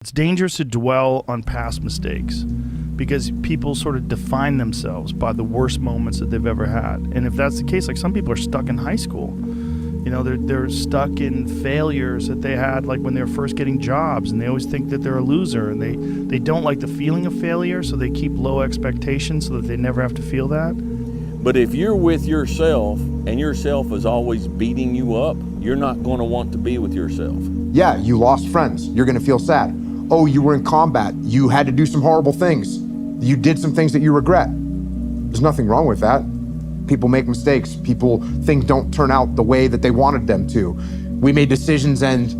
It's dangerous to dwell on past mistakes because people sort of define themselves by the worst moments that they've ever had. And if that's the case, like some people are stuck in high school. You know, they're stuck in failures that they had like when they were first getting jobs, and they always think that they're a loser, and they don't like the feeling of failure, so they keep low expectations so that they never have to feel that. But if you're with yourself and yourself is always beating you up, you're not going to want to be with yourself. Yeah, you lost friends. You're going to feel sad. Oh, you were in combat. You had to do some horrible things. You did some things that you regret. There's nothing wrong with that. People make mistakes. Things don't turn out the way that they wanted them to. We made decisions and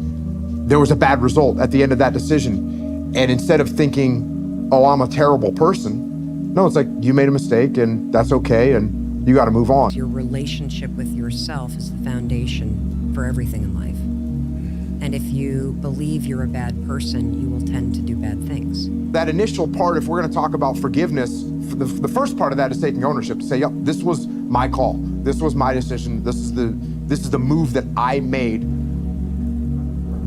there was a bad result at the end of that decision. And instead of thinking, oh, I'm a terrible person, no, it's like you made a mistake and that's okay and you got to move on. Your relationship with yourself is the foundation for everything in life. And if you believe you're a bad person, you will tend to do bad things. That initial part, if we're going to talk about forgiveness, the first part of that is taking ownership, to say, yep, this was my call. This was my decision. This is the move that I made.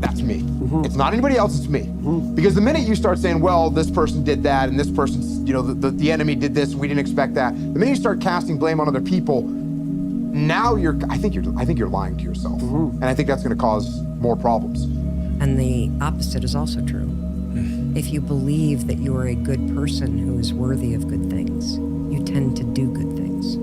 That's me. Mm-hmm. It's not anybody else, it's me. Mm-hmm. Because the minute you start saying, well, this person did that and this person's, the enemy did this and we didn't expect that. The minute you start casting blame on other people, now I think you're lying to yourself. Mm-hmm. And I think that's going to cause more problems. And the opposite is also true. If you believe that you are a good person who is worthy of good things, you tend to do good things.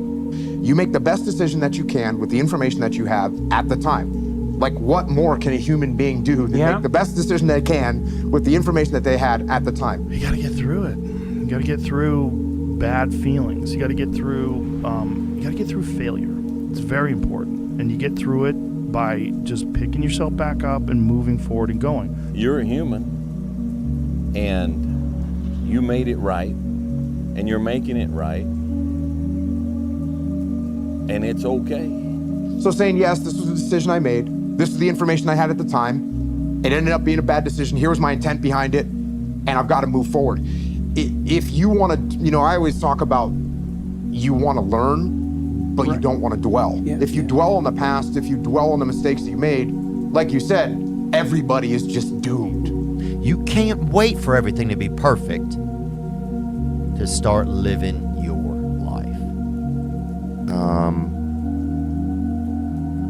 You make the best decision that you can with the information that you have at the time. Like, what more can a human being do than make the best decision they can with the information that they had at the time? You got to get through it. You got to get through bad feelings. You got to get through failure. It's very important. And you get through it by just picking yourself back up and moving forward and going. You're a human, and you made it right, and you're making it right, and it's okay. So saying, yes, this was a decision I made. This was the information I had at the time. It ended up being a bad decision. Here was my intent behind it, and I've got to move forward. If you want to, I always talk about you want to learn, but you don't want to dwell. Yeah, if you dwell on the past, if you dwell on the mistakes that you made, like you said, everybody is just doomed. You can't wait for everything to be perfect to start living your life.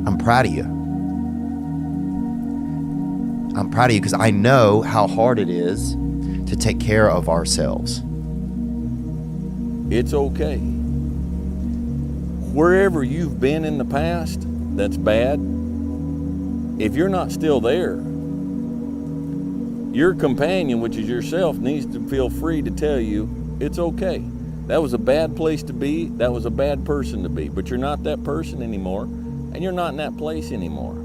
I'm proud of you. I'm proud of you because I know how hard it is to take care of ourselves. It's okay. Wherever you've been in the past that's bad, if you're not still there, your companion, which is yourself, needs to feel free to tell you it's okay. That was a bad place to be. That was a bad person to be. But you're not that person anymore, and you're not in that place anymore.